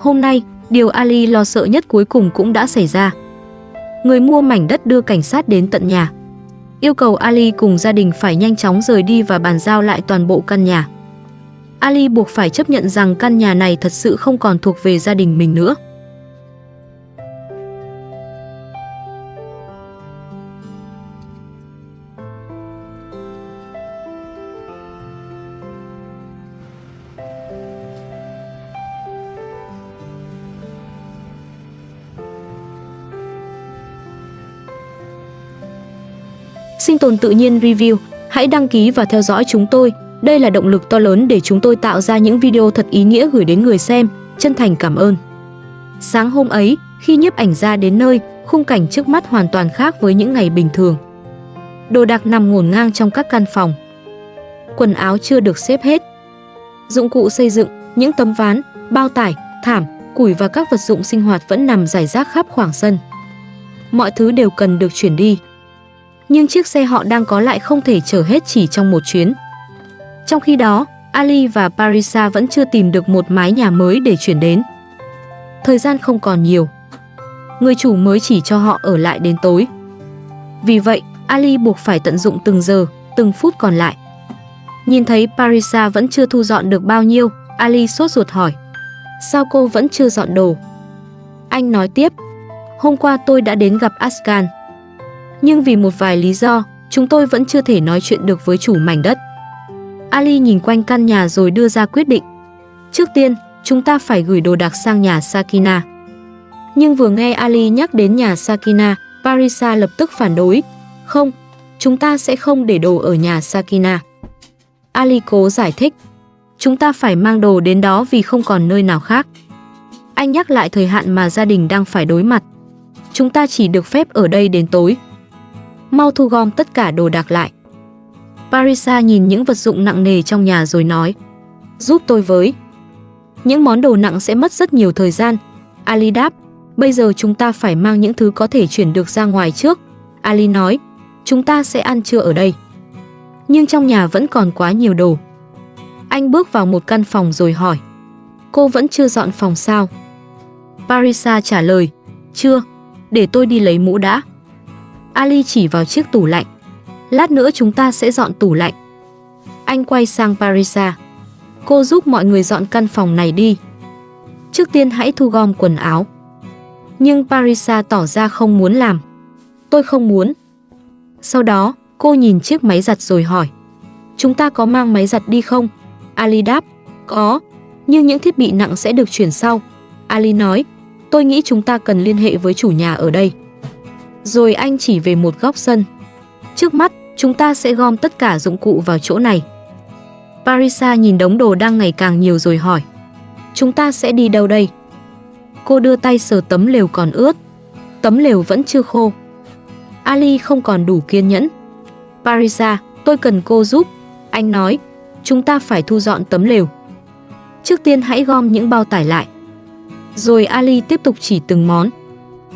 Hôm nay, điều Ali lo sợ nhất cuối cùng cũng đã xảy ra. Người mua mảnh đất đưa cảnh sát đến tận nhà, yêu cầu Ali cùng gia đình phải nhanh chóng rời đi và bàn giao lại toàn bộ căn nhà. Ali buộc phải chấp nhận rằng căn nhà này thật sự không còn thuộc về gia đình mình nữa. Sinh tồn tự nhiên review, hãy đăng ký và theo dõi chúng tôi. Đây là động lực to lớn để chúng tôi tạo ra những video thật ý nghĩa gửi đến người xem. Chân thành cảm ơn. Sáng hôm ấy, khi nhiếp ảnh gia đến nơi, khung cảnh trước mắt hoàn toàn khác với những ngày bình thường. Đồ đạc nằm ngổn ngang trong các căn phòng. Quần áo chưa được xếp hết. Dụng cụ xây dựng, những tấm ván, bao tải, thảm, củi và các vật dụng sinh hoạt vẫn nằm rải rác khắp khoảng sân. Mọi thứ đều cần được chuyển đi. Nhưng chiếc xe họ đang có lại không thể chở hết chỉ trong một chuyến. Trong khi đó, Ali và Parisa vẫn chưa tìm được một mái nhà mới để chuyển đến. Thời gian không còn nhiều. Người chủ mới chỉ cho họ ở lại đến tối. Vì vậy, Ali buộc phải tận dụng từng giờ, từng phút còn lại. Nhìn thấy Parisa vẫn chưa thu dọn được bao nhiêu, Ali sốt ruột hỏi: sao cô vẫn chưa dọn đồ? Anh nói tiếp: hôm qua tôi đã đến gặp Askan. Nhưng vì một vài lý do, chúng tôi vẫn chưa thể nói chuyện được với chủ mảnh đất. Ali nhìn quanh căn nhà rồi đưa ra quyết định. Trước tiên, chúng ta phải gửi đồ đạc sang nhà Sakina. Nhưng vừa nghe Ali nhắc đến nhà Sakina, Parisa lập tức phản đối. Không, chúng ta sẽ không để đồ ở nhà Sakina. Ali cố giải thích. Chúng ta phải mang đồ đến đó vì không còn nơi nào khác. Anh nhắc lại thời hạn mà gia đình đang phải đối mặt. Chúng ta chỉ được phép ở đây đến tối. Mau thu gom tất cả đồ đạc lại. Parisa nhìn những vật dụng nặng nề trong nhà rồi nói: giúp tôi với. Những món đồ nặng sẽ mất rất nhiều thời gian. Ali đáp: bây giờ chúng ta phải mang những thứ có thể chuyển được ra ngoài trước. Ali nói: chúng ta sẽ ăn trưa ở đây. Nhưng trong nhà vẫn còn quá nhiều đồ. Anh bước vào một căn phòng rồi hỏi: cô vẫn chưa dọn phòng sao? Parisa trả lời: chưa, để tôi đi lấy mũ đã. Ali chỉ vào chiếc tủ lạnh. Lát nữa chúng ta sẽ dọn tủ lạnh. Anh quay sang Parisa: cô giúp mọi người dọn căn phòng này đi. Trước tiên hãy thu gom quần áo. Nhưng Parisa tỏ ra không muốn làm. Tôi không muốn. Sau đó, cô nhìn chiếc máy giặt rồi hỏi: chúng ta có mang máy giặt đi không? Ali đáp: có, nhưng những thiết bị nặng sẽ được chuyển sau. Ali nói: tôi nghĩ chúng ta cần liên hệ với chủ nhà ở đây. Rồi anh chỉ về một góc sân. Trước mắt, chúng ta sẽ gom tất cả dụng cụ vào chỗ này. Parisa nhìn đống đồ đang ngày càng nhiều rồi hỏi: chúng ta sẽ đi đâu đây? Cô đưa tay sờ tấm lều còn ướt. Tấm lều vẫn chưa khô. Ali không còn đủ kiên nhẫn. Parisa, tôi cần cô giúp. Anh nói: chúng ta phải thu dọn tấm lều. Trước tiên hãy gom những bao tải lại. Rồi Ali tiếp tục chỉ từng món.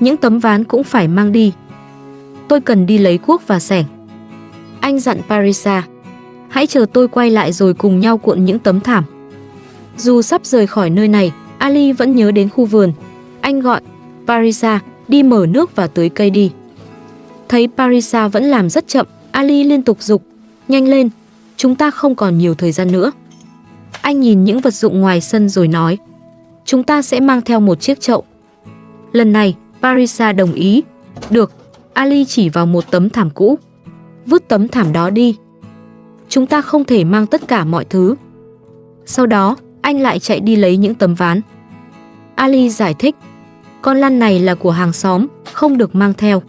Những tấm ván cũng phải mang đi. Tôi cần đi lấy cuốc và xẻng. Anh dặn Parisa: hãy chờ tôi quay lại rồi cùng nhau cuộn những tấm thảm. Dù sắp rời khỏi nơi này, Ali vẫn nhớ đến khu vườn. Anh gọi: Parisa, đi mở nước và tưới cây đi. Thấy Parisa vẫn làm rất chậm, Ali liên tục giục: nhanh lên, chúng ta không còn nhiều thời gian nữa. Anh nhìn những vật dụng ngoài sân rồi nói: chúng ta sẽ mang theo một chiếc chậu. Lần này, Parisa đồng ý. Được. Ali chỉ vào một tấm thảm cũ. Vứt tấm thảm đó đi. Chúng ta không thể mang tất cả mọi thứ. Sau đó, anh lại chạy đi lấy những tấm ván. Ali giải thích: con lăn này là của hàng xóm, không được mang theo.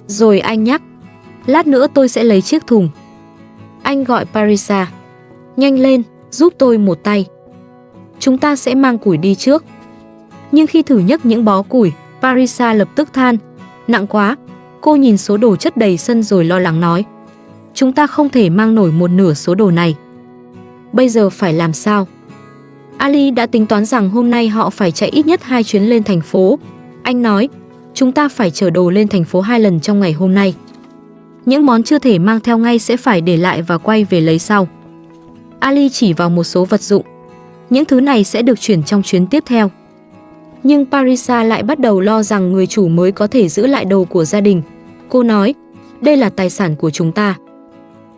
Rồi anh nhắc: lát nữa tôi sẽ lấy chiếc thùng. Anh gọi Parisa: nhanh lên, giúp tôi một tay. Chúng ta sẽ mang củi đi trước. Nhưng khi thử nhấc những bó củi, Parisa lập tức than: nặng quá. Cô nhìn số đồ chất đầy sân rồi lo lắng nói: chúng ta không thể mang nổi một nửa số đồ này. Bây giờ phải làm sao? Ali đã tính toán rằng hôm nay họ phải chạy ít nhất 2 chuyến lên thành phố. Anh nói: chúng ta phải chở đồ lên thành phố 2 lần trong ngày hôm nay. Những món chưa thể mang theo ngay sẽ phải để lại và quay về lấy sau. Ali chỉ vào một số vật dụng. Những thứ này sẽ được chuyển trong chuyến tiếp theo. Nhưng Parisa lại bắt đầu lo rằng người chủ mới có thể giữ lại đồ của gia đình. Cô nói, đây là tài sản của chúng ta.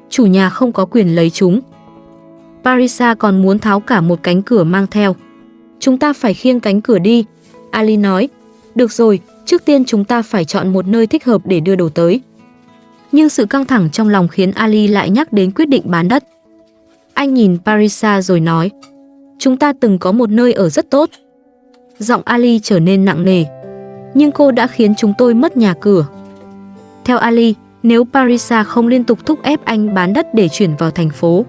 Chủ nhà không có quyền lấy chúng. Parisa còn muốn tháo cả một cánh cửa mang theo. Chúng ta phải khiêng cánh cửa đi. Ali nói, được rồi, trước tiên chúng ta phải chọn một nơi thích hợp để đưa đồ tới. Nhưng sự căng thẳng trong lòng khiến Ali lại nhắc đến quyết định bán đất. Anh nhìn Parisa rồi nói, chúng ta từng có một nơi ở rất tốt. Giọng Ali trở nên nặng nề. Nhưng cô đã khiến chúng tôi mất nhà cửa. Theo Ali, nếu Parisa không liên tục thúc ép anh bán đất để chuyển vào thành phố,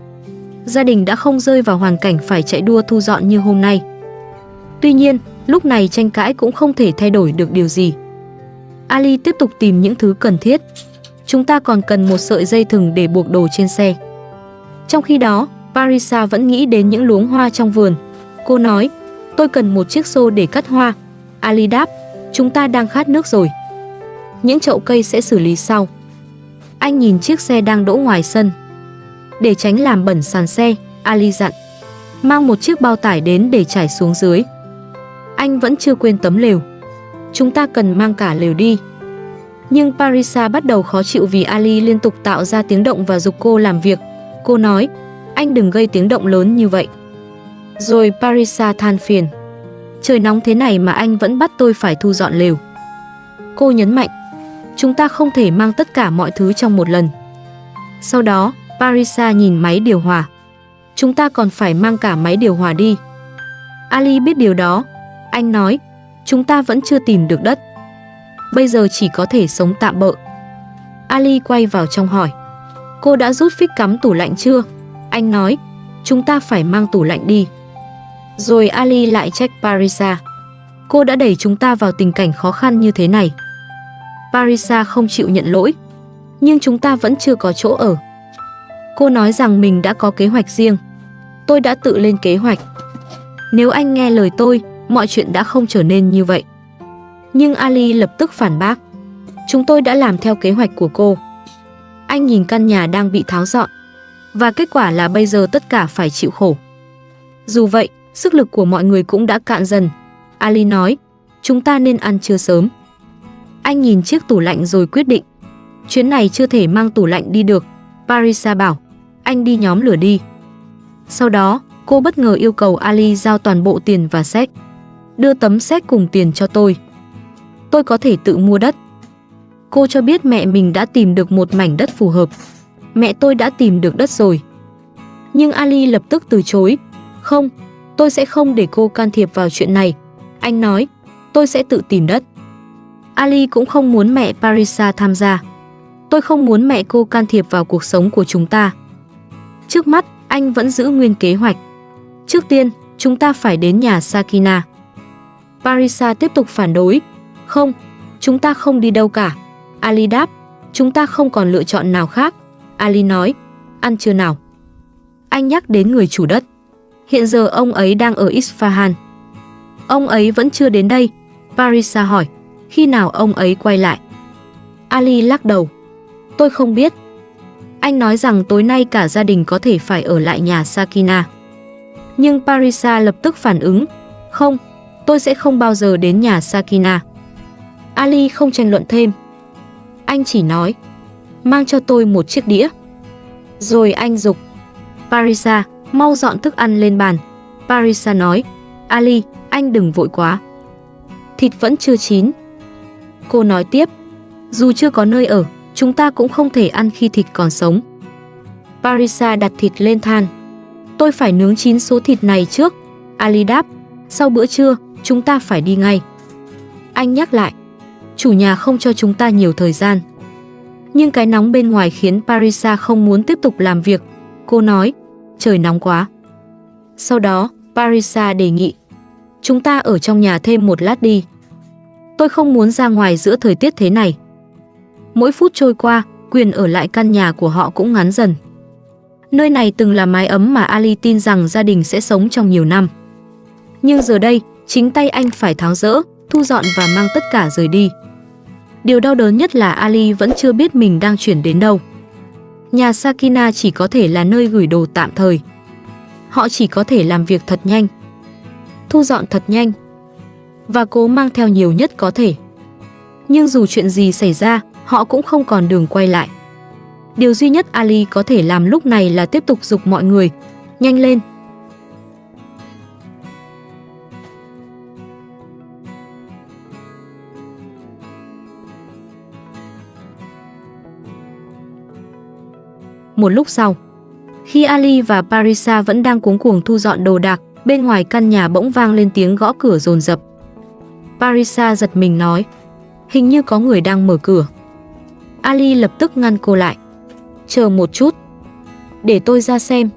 gia đình đã không rơi vào hoàn cảnh phải chạy đua thu dọn như hôm nay. Tuy nhiên, lúc này tranh cãi cũng không thể thay đổi được điều gì. Ali tiếp tục tìm những thứ cần thiết. Chúng ta còn cần một sợi dây thừng để buộc đồ trên xe. Trong khi đó, Parisa vẫn nghĩ đến những luống hoa trong vườn. Cô nói, tôi cần một chiếc xô để cắt hoa. Ali đáp, chúng ta đang khát nước rồi. Những chậu cây sẽ xử lý sau. Anh nhìn chiếc xe đang đỗ ngoài sân. Để tránh làm bẩn sàn xe, Ali dặn, mang một chiếc bao tải đến để trải xuống dưới. Anh vẫn chưa quên tấm lều. Chúng ta cần mang cả lều đi. Nhưng Parisa bắt đầu khó chịu vì Ali liên tục tạo ra tiếng động và giục cô làm việc. Cô nói, anh đừng gây tiếng động lớn như vậy. Rồi Parisa than phiền, trời nóng thế này mà anh vẫn bắt tôi phải thu dọn lều. Cô nhấn mạnh, chúng ta không thể mang tất cả mọi thứ trong một lần. Sau đó, Parisa nhìn máy điều hòa. Chúng ta còn phải mang cả máy điều hòa đi. Ali biết điều đó. Anh nói, chúng ta vẫn chưa tìm được đất. Bây giờ chỉ có thể sống tạm bợ. Ali quay vào trong hỏi, cô đã rút phích cắm tủ lạnh chưa? Anh nói, chúng ta phải mang tủ lạnh đi. Rồi Ali lại trách Parisa, cô đã đẩy chúng ta vào tình cảnh khó khăn như thế này. Parisa không chịu nhận lỗi, nhưng chúng ta vẫn chưa có chỗ ở. Cô nói rằng mình đã có kế hoạch riêng. Tôi đã tự lên kế hoạch. Nếu anh nghe lời tôi, mọi chuyện đã không trở nên như vậy. Nhưng Ali lập tức phản bác, chúng tôi đã làm theo kế hoạch của cô. Anh nhìn căn nhà đang bị tháo dọn, và kết quả là bây giờ tất cả phải chịu khổ. Dù vậy, sức lực của mọi người cũng đã cạn dần. Ali nói, chúng ta nên ăn trưa sớm. Anh nhìn chiếc tủ lạnh rồi quyết định, chuyến này chưa thể mang tủ lạnh đi được. Parisa bảo, anh đi nhóm lửa đi. Sau đó, cô bất ngờ yêu cầu Ali giao toàn bộ tiền và séc. Đưa tấm séc cùng tiền cho tôi. Tôi có thể tự mua đất. Cô cho biết mẹ mình đã tìm được một mảnh đất phù hợp. Mẹ tôi đã tìm được đất rồi. Nhưng Ali lập tức từ chối. Không, tôi sẽ không để cô can thiệp vào chuyện này. Anh nói, tôi sẽ tự tìm đất. Ali cũng không muốn mẹ Parisa tham gia. Tôi không muốn mẹ cô can thiệp vào cuộc sống của chúng ta. Trước mắt, anh vẫn giữ nguyên kế hoạch. Trước tiên, chúng ta phải đến nhà Sakina. Parisa tiếp tục phản đối. Không, chúng ta không đi đâu cả. Ali đáp, chúng ta không còn lựa chọn nào khác. Ali nói, ăn trưa nào. Anh nhắc đến người chủ đất. Hiện giờ ông ấy đang ở Isfahan. Ông ấy vẫn chưa đến đây. Parisa hỏi, khi nào ông ấy quay lại? Ali lắc đầu. Tôi không biết. Anh nói rằng tối nay cả gia đình có thể phải ở lại nhà Sakina. Nhưng Parisa lập tức phản ứng. Không, tôi sẽ không bao giờ đến nhà Sakina. Ali không tranh luận thêm. Anh chỉ nói, mang cho tôi một chiếc đĩa. Rồi anh giục, Parisa, mau dọn thức ăn lên bàn. Parisa nói, Ali, anh đừng vội quá. Thịt vẫn chưa chín. Cô nói tiếp, dù chưa có nơi ở, chúng ta cũng không thể ăn khi thịt còn sống. Parisa đặt thịt lên than. Tôi phải nướng chín số thịt này trước. Ali đáp, sau bữa trưa, chúng ta phải đi ngay. Anh nhắc lại, chủ nhà không cho chúng ta nhiều thời gian. Nhưng cái nóng bên ngoài khiến Parisa không muốn tiếp tục làm việc. Cô nói, trời nóng quá. Sau đó, Parisa đề nghị, chúng ta ở trong nhà thêm một lát đi. Tôi không muốn ra ngoài giữa thời tiết thế này. Mỗi phút trôi qua, quyền ở lại căn nhà của họ cũng ngắn dần. Nơi này từng là mái ấm mà Ali tin rằng gia đình sẽ sống trong nhiều năm. Nhưng giờ đây, chính tay anh phải tháo dỡ, thu dọn và mang tất cả rời đi. Điều đau đớn nhất là Ali vẫn chưa biết mình đang chuyển đến đâu. Nhà Sakina chỉ có thể là nơi gửi đồ tạm thời. Họ chỉ có thể làm việc thật nhanh, thu dọn thật nhanh. và cố mang theo nhiều nhất có thể. Nhưng dù chuyện gì xảy ra, họ cũng không còn đường quay lại. Điều duy nhất Ali có thể làm lúc này là tiếp tục giục mọi người, nhanh lên. Một lúc sau, khi Ali và Parisa vẫn đang cuống cuồng thu dọn đồ đạc, bên ngoài căn nhà bỗng vang lên tiếng gõ cửa dồn dập. Parisa giật mình nói, hình như có người đang mở cửa. Ali lập tức ngăn cô lại. Chờ một chút, để tôi ra xem.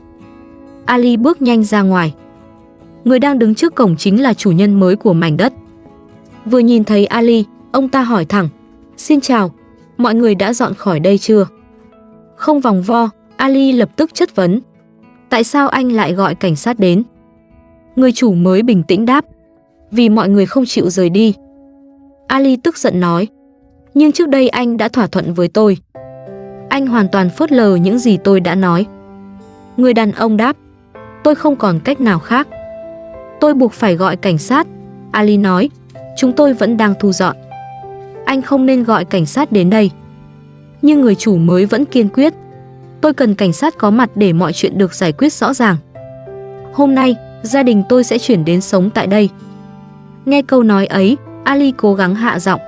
Ali bước nhanh ra ngoài. Người đang đứng trước cổng chính là chủ nhân mới của mảnh đất. Vừa nhìn thấy Ali, ông ta hỏi thẳng, xin chào, mọi người đã dọn khỏi đây chưa? Không vòng vo, Ali lập tức chất vấn, tại sao anh lại gọi cảnh sát đến? Người chủ mới bình tĩnh đáp, vì mọi người không chịu rời đi. Ali tức giận nói, nhưng trước đây anh đã thỏa thuận với tôi. Anh hoàn toàn phớt lờ những gì tôi đã nói. Người đàn ông đáp, tôi không còn cách nào khác. Tôi buộc phải gọi cảnh sát. Ali nói, chúng tôi vẫn đang thu dọn. Anh không nên gọi cảnh sát đến đây. Nhưng người chủ mới vẫn kiên quyết, tôi cần cảnh sát có mặt để mọi chuyện được giải quyết rõ ràng. Hôm nay, gia đình tôi sẽ chuyển đến sống tại đây. Nghe câu nói ấy, Ali cố gắng hạ giọng,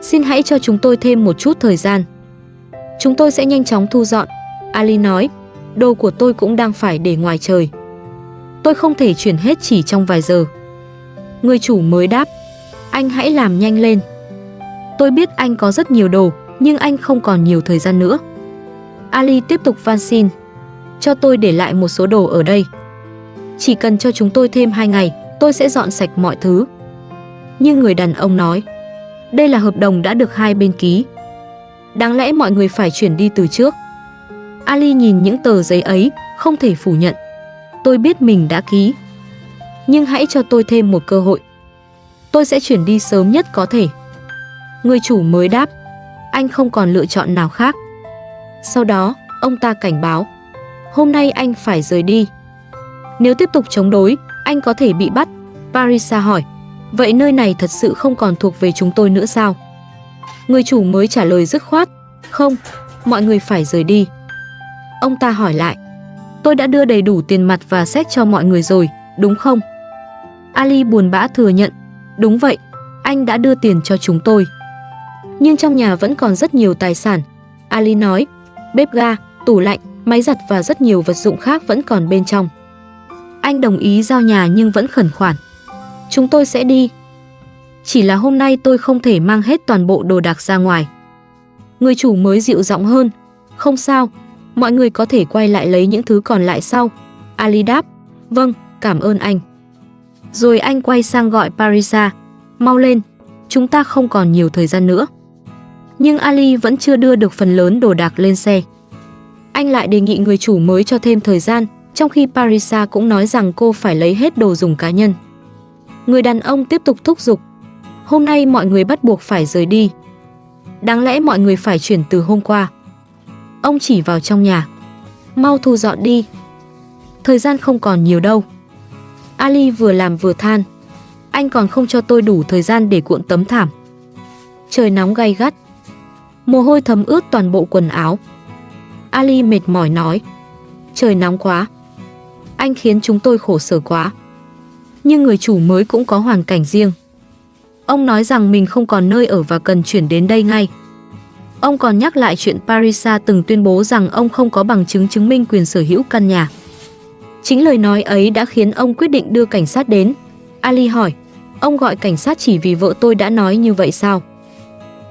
xin hãy cho chúng tôi thêm một chút thời gian. Chúng tôi sẽ nhanh chóng thu dọn. Ali nói, đồ của tôi cũng đang phải để ngoài trời. Tôi không thể chuyển hết chỉ trong vài giờ. Người chủ mới đáp, anh hãy làm nhanh lên. Tôi biết anh có rất nhiều đồ, nhưng anh không còn nhiều thời gian nữa. Ali tiếp tục van xin, cho tôi để lại một số đồ ở đây. Chỉ cần cho chúng tôi thêm 2 ngày, tôi sẽ dọn sạch mọi thứ. Nhưng người đàn ông nói, đây là hợp đồng đã được hai bên ký. Đáng lẽ mọi người phải chuyển đi từ trước. Ali nhìn những tờ giấy ấy, không thể phủ nhận. Tôi biết mình đã ký. Nhưng hãy cho tôi thêm một cơ hội. Tôi sẽ chuyển đi sớm nhất có thể. Người chủ mới đáp, anh không còn lựa chọn nào khác. Sau đó, ông ta cảnh báo, hôm nay anh phải rời đi. Nếu tiếp tục chống đối, anh có thể bị bắt. Parisa hỏi, vậy nơi này thật sự không còn thuộc về chúng tôi nữa sao? Người chủ mới trả lời dứt khoát, không, mọi người phải rời đi. Ông ta hỏi lại, tôi đã đưa đầy đủ tiền mặt và séc cho mọi người rồi, đúng không? Ali buồn bã thừa nhận, đúng vậy, anh đã đưa tiền cho chúng tôi. Nhưng trong nhà vẫn còn rất nhiều tài sản. Ali nói, bếp ga, tủ lạnh, máy giặt và rất nhiều vật dụng khác vẫn còn bên trong. Anh đồng ý giao nhà nhưng vẫn khẩn khoản, chúng tôi sẽ đi. Chỉ là hôm nay tôi không thể mang hết toàn bộ đồ đạc ra ngoài. Người chủ mới dịu giọng hơn, không sao, mọi người có thể quay lại lấy những thứ còn lại sau. Ali đáp, vâng, cảm ơn anh. Rồi anh quay sang gọi Parisa, mau lên, chúng ta không còn nhiều thời gian nữa. Nhưng Ali vẫn chưa đưa được phần lớn đồ đạc lên xe. Anh lại đề nghị người chủ mới cho thêm thời gian, trong khi Parisa cũng nói rằng cô phải lấy hết đồ dùng cá nhân. Người đàn ông tiếp tục thúc giục, hôm nay mọi người bắt buộc phải rời đi. Đáng lẽ mọi người phải chuyển từ hôm qua. Ông chỉ vào trong nhà, mau thu dọn đi. Thời gian không còn nhiều đâu. Ali vừa làm vừa than, anh còn không cho tôi đủ thời gian để cuộn tấm thảm. Trời nóng gay gắt, mồ hôi thấm ướt toàn bộ quần áo. Ali mệt mỏi nói, trời nóng quá, anh khiến chúng tôi khổ sở quá. Nhưng người chủ mới cũng có hoàn cảnh riêng. Ông nói rằng mình không còn nơi ở và cần chuyển đến đây ngay. Ông còn nhắc lại chuyện Parisa từng tuyên bố rằng ông không có bằng chứng chứng minh quyền sở hữu căn nhà. Chính lời nói ấy đã khiến ông quyết định đưa cảnh sát đến. Ali hỏi, ông gọi cảnh sát chỉ vì vợ tôi đã nói như vậy sao?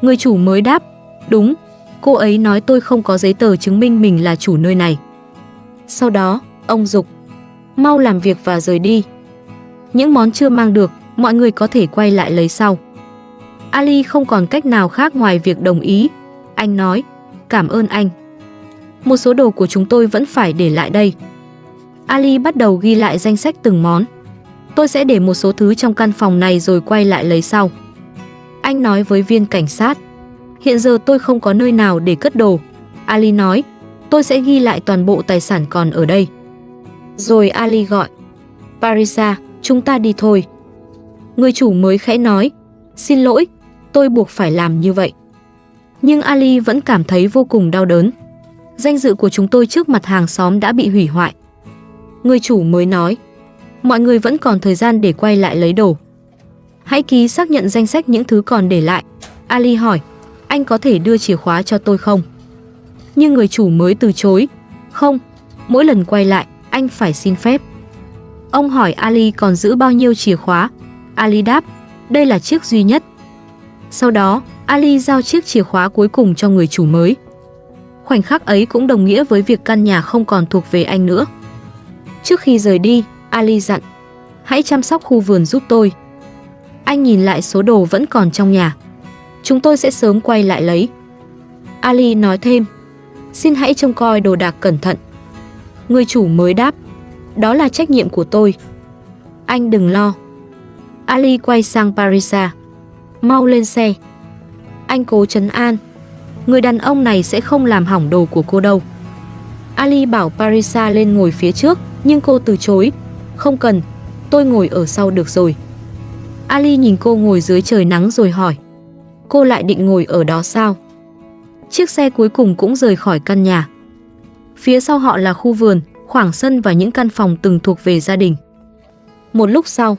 Người chủ mới đáp, đúng, cô ấy nói tôi không có giấy tờ chứng minh mình là chủ nơi này. Sau đó, ông giục, mau làm việc và rời đi. Những món chưa mang được, mọi người có thể quay lại lấy sau. Ali không còn cách nào khác ngoài việc đồng ý. Anh nói, cảm ơn anh. Một số đồ của chúng tôi vẫn phải để lại đây. Ali bắt đầu ghi lại danh sách từng món. Tôi sẽ để một số thứ trong căn phòng này rồi quay lại lấy sau. Anh nói với viên cảnh sát, hiện giờ tôi không có nơi nào để cất đồ. Ali nói, tôi sẽ ghi lại toàn bộ tài sản còn ở đây. Rồi Ali gọi, Parisa, chúng ta đi thôi. Người chủ mới khẽ nói, xin lỗi, tôi buộc phải làm như vậy. Nhưng Ali vẫn cảm thấy vô cùng đau đớn. Danh dự của chúng tôi trước mặt hàng xóm đã bị hủy hoại. Người chủ mới nói, mọi người vẫn còn thời gian để quay lại lấy đồ. Hãy ký xác nhận danh sách những thứ còn để lại. Ali hỏi, anh có thể đưa chìa khóa cho tôi không? Nhưng người chủ mới từ chối, không, mỗi lần quay lại, anh phải xin phép. Ông hỏi Ali còn giữ bao nhiêu chìa khóa. Ali đáp, đây là chiếc duy nhất. Sau đó, Ali giao chiếc chìa khóa cuối cùng cho người chủ mới. Khoảnh khắc ấy cũng đồng nghĩa với việc căn nhà không còn thuộc về anh nữa. Trước khi rời đi, Ali dặn, hãy chăm sóc khu vườn giúp tôi. Anh nhìn lại số đồ vẫn còn trong nhà. Chúng tôi sẽ sớm quay lại lấy. Ali nói thêm, xin hãy trông coi đồ đạc cẩn thận. Người chủ mới đáp, đó là trách nhiệm của tôi. Anh đừng lo. Ali quay sang Parisa, mau lên xe. Anh cố trấn an, người đàn ông này sẽ không làm hỏng đồ của cô đâu. Ali bảo Parisa lên ngồi phía trước, nhưng cô từ chối, không cần, tôi ngồi ở sau được rồi. Ali nhìn cô ngồi dưới trời nắng rồi hỏi, cô lại định ngồi ở đó sao? Chiếc xe cuối cùng cũng rời khỏi căn nhà. Phía sau họ là khu vườn, khoảng sân và những căn phòng từng thuộc về gia đình. Một lúc sau,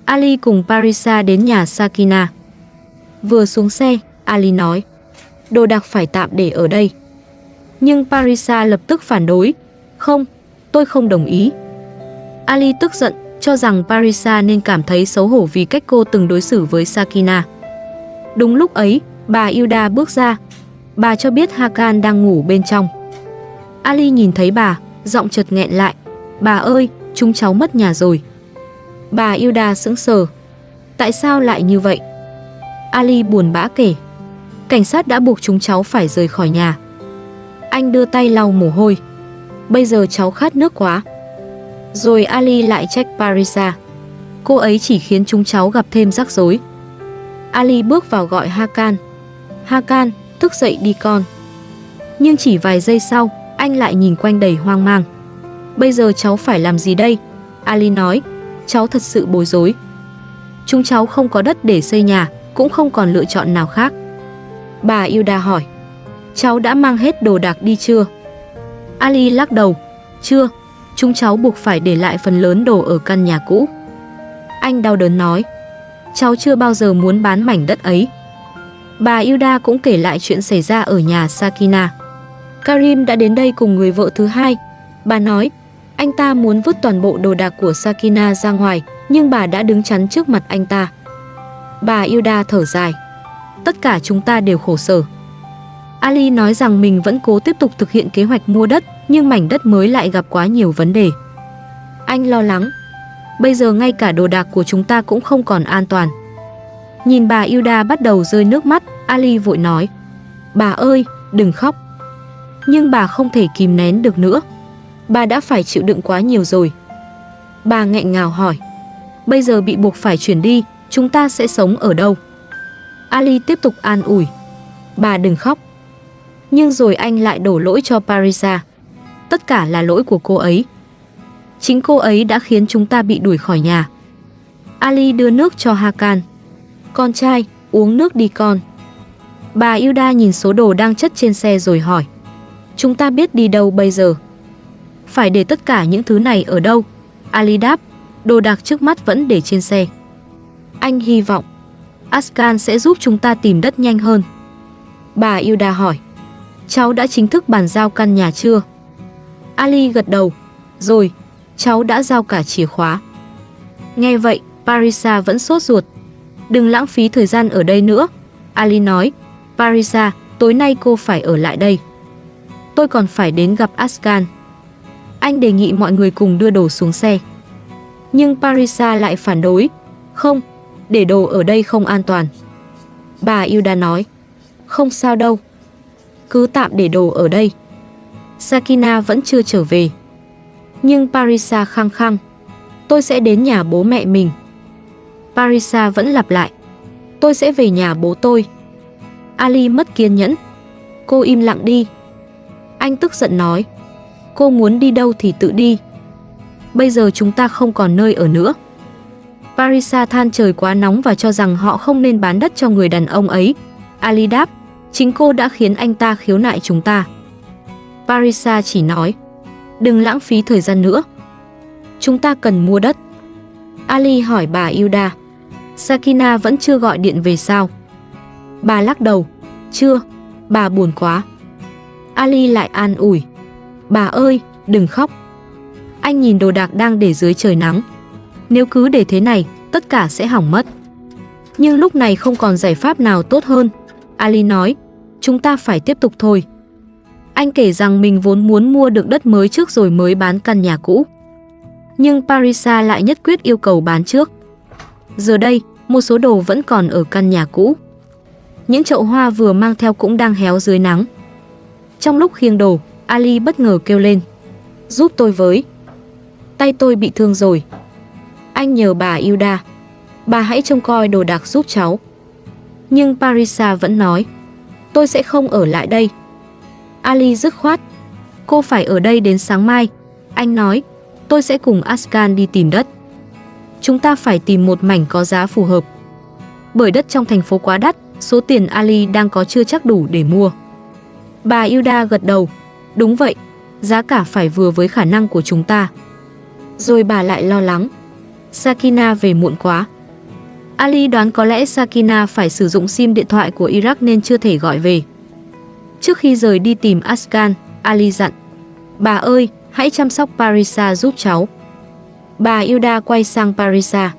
Ali cùng Parisa đến nhà Sakina. Vừa xuống xe, Ali nói, đồ đạc phải tạm để ở đây. Nhưng Parisa lập tức phản đối, không, tôi không đồng ý. Ali tức giận, cho rằng Parisa nên cảm thấy xấu hổ vì cách cô từng đối xử với Sakina. Đúng lúc ấy, bà Yuda bước ra. Bà cho biết Hakan đang ngủ bên trong. Ali nhìn thấy bà, giọng chợt nghẹn lại, bà ơi, chúng cháu mất nhà rồi. Bà Yuda sững sờ, tại sao lại như vậy? Ali buồn bã kể, cảnh sát đã buộc chúng cháu phải rời khỏi nhà. Anh đưa tay lau mồ hôi, bây giờ cháu khát nước quá. Rồi Ali lại trách Parisa, cô ấy chỉ khiến chúng cháu gặp thêm rắc rối. Ali bước vào gọi Hakan, Hakan, thức dậy đi con. Nhưng chỉ vài giây sau, anh lại nhìn quanh đầy hoang mang. Bây giờ cháu phải làm gì đây? Ali nói, cháu thật sự bối rối. Chúng cháu không có đất để xây nhà, cũng không còn lựa chọn nào khác. Bà Yuda hỏi, cháu đã mang hết đồ đạc đi chưa? Ali lắc đầu, chưa, chúng cháu buộc phải để lại phần lớn đồ ở căn nhà cũ. Anh đau đớn nói, cháu chưa bao giờ muốn bán mảnh đất ấy. Bà Yuda cũng kể lại chuyện xảy ra ở nhà Sakina. Karim đã đến đây cùng người vợ thứ hai. Bà nói, anh ta muốn vứt toàn bộ đồ đạc của Sakina ra ngoài, nhưng bà đã đứng chắn trước mặt anh ta. Bà Yuda thở dài, tất cả chúng ta đều khổ sở. Ali nói rằng mình vẫn cố tiếp tục thực hiện kế hoạch mua đất, nhưng mảnh đất mới lại gặp quá nhiều vấn đề. Anh lo lắng, bây giờ ngay cả đồ đạc của chúng ta cũng không còn an toàn. Nhìn bà Yuda bắt đầu rơi nước mắt, Ali vội nói, bà ơi, đừng khóc. Nhưng bà không thể kìm nén được nữa. Bà đã phải chịu đựng quá nhiều rồi. Bà nghẹn ngào hỏi, bây giờ bị buộc phải chuyển đi, chúng ta sẽ sống ở đâu? Ali tiếp tục an ủi, bà đừng khóc. Nhưng rồi anh lại đổ lỗi cho Parisa. Tất cả là lỗi của cô ấy. Chính cô ấy đã khiến chúng ta bị đuổi khỏi nhà. Ali đưa nước cho Hakan. Con trai, uống nước đi con. Bà Yuda nhìn số đồ đang chất trên xe rồi hỏi, chúng ta biết đi đâu bây giờ? Phải để tất cả những thứ này ở đâu? Ali đáp, đồ đạc trước mắt vẫn để trên xe. Anh hy vọng Askan sẽ giúp chúng ta tìm đất nhanh hơn. Bà Yuda hỏi, cháu đã chính thức bàn giao căn nhà chưa? Ali gật đầu, rồi, cháu đã giao cả chìa khóa. Nghe vậy, Parisa vẫn sốt ruột. Đừng lãng phí thời gian ở đây nữa. Ali nói, Parisa, tối nay cô phải ở lại đây. Tôi còn phải đến gặp Askan. Anh đề nghị mọi người cùng đưa đồ xuống xe. Nhưng Parisa lại phản đối. Không, để đồ ở đây không an toàn. Bà Yuda nói, không sao đâu. Cứ tạm để đồ ở đây. Sakina vẫn chưa trở về. Nhưng Parisa khăng khăng, tôi sẽ đến nhà bố mẹ mình. Parisa vẫn lặp lại, tôi sẽ về nhà bố tôi. Ali mất kiên nhẫn. Cô im lặng đi. Anh tức giận nói, cô muốn đi đâu thì tự đi. Bây giờ chúng ta không còn nơi ở nữa. Parisa than trời quá nóng và cho rằng họ không nên bán đất cho người đàn ông ấy. Ali đáp, chính cô đã khiến anh ta khiếu nại chúng ta. Parisa chỉ nói, đừng lãng phí thời gian nữa. Chúng ta cần mua đất. Ali hỏi bà Hilda, Sakina vẫn chưa gọi điện về sao? Bà lắc đầu, chưa, bà buồn quá. Ali lại an ủi, bà ơi, đừng khóc. Anh nhìn đồ đạc đang để dưới trời nắng. Nếu cứ để thế này, tất cả sẽ hỏng mất. Nhưng lúc này không còn giải pháp nào tốt hơn. Ali nói, chúng ta phải tiếp tục thôi. Anh kể rằng mình vốn muốn mua được đất mới trước rồi mới bán căn nhà cũ. Nhưng Parisa lại nhất quyết yêu cầu bán trước. Giờ đây, một số đồ vẫn còn ở căn nhà cũ. Những chậu hoa vừa mang theo cũng đang héo dưới nắng. Trong lúc khiêng đồ, Ali bất ngờ kêu lên, giúp tôi với. Tay tôi bị thương rồi. Anh nhờ bà Hilda, bà hãy trông coi đồ đạc giúp cháu. Nhưng Parisa vẫn nói, tôi sẽ không ở lại đây. Ali dứt khoát, cô phải ở đây đến sáng mai. Anh nói, tôi sẽ cùng Askan đi tìm đất. Chúng ta phải tìm một mảnh có giá phù hợp. Bởi đất trong thành phố quá đắt, số tiền Ali đang có chưa chắc đủ để mua. Bà Hilda gật đầu, đúng vậy, giá cả phải vừa với khả năng của chúng ta. Rồi bà lại lo lắng, Sakina về muộn quá. Ali đoán có lẽ Sakina phải sử dụng sim điện thoại của Iraq nên chưa thể gọi về. Trước khi rời đi tìm Askan, Ali dặn, bà ơi, hãy chăm sóc Parisa giúp cháu. Bà Hilda quay sang Parisa,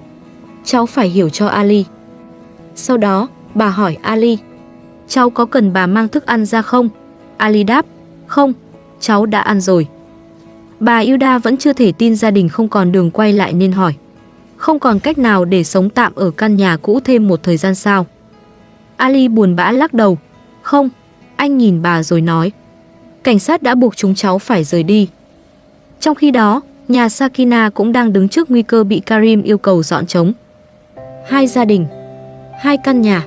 cháu phải hiểu cho Ali. Sau đó, bà hỏi Ali, cháu có cần bà mang thức ăn ra không? Ali đáp, không, cháu đã ăn rồi. Bà Hilda vẫn chưa thể tin gia đình không còn đường quay lại nên hỏi, không còn cách nào để sống tạm ở căn nhà cũ thêm một thời gian sao? Ali buồn bã lắc đầu, không. Anh nhìn bà rồi nói, cảnh sát đã buộc chúng cháu phải rời đi. Trong khi đó, nhà Sakina cũng đang đứng trước nguy cơ bị Karim yêu cầu dọn trống. Hai gia đình, hai căn nhà,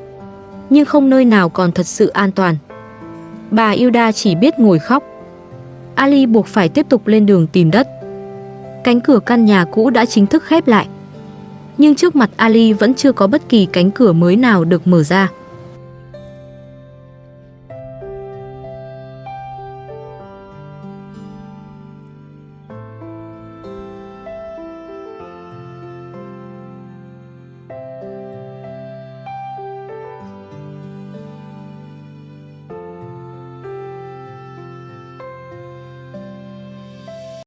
nhưng không nơi nào còn thật sự an toàn. Bà Hilda chỉ biết ngồi khóc. Ali buộc phải tiếp tục lên đường tìm đất. Cánh cửa căn nhà cũ đã chính thức khép lại. Nhưng trước mặt Ali vẫn chưa có bất kỳ cánh cửa mới nào được mở ra.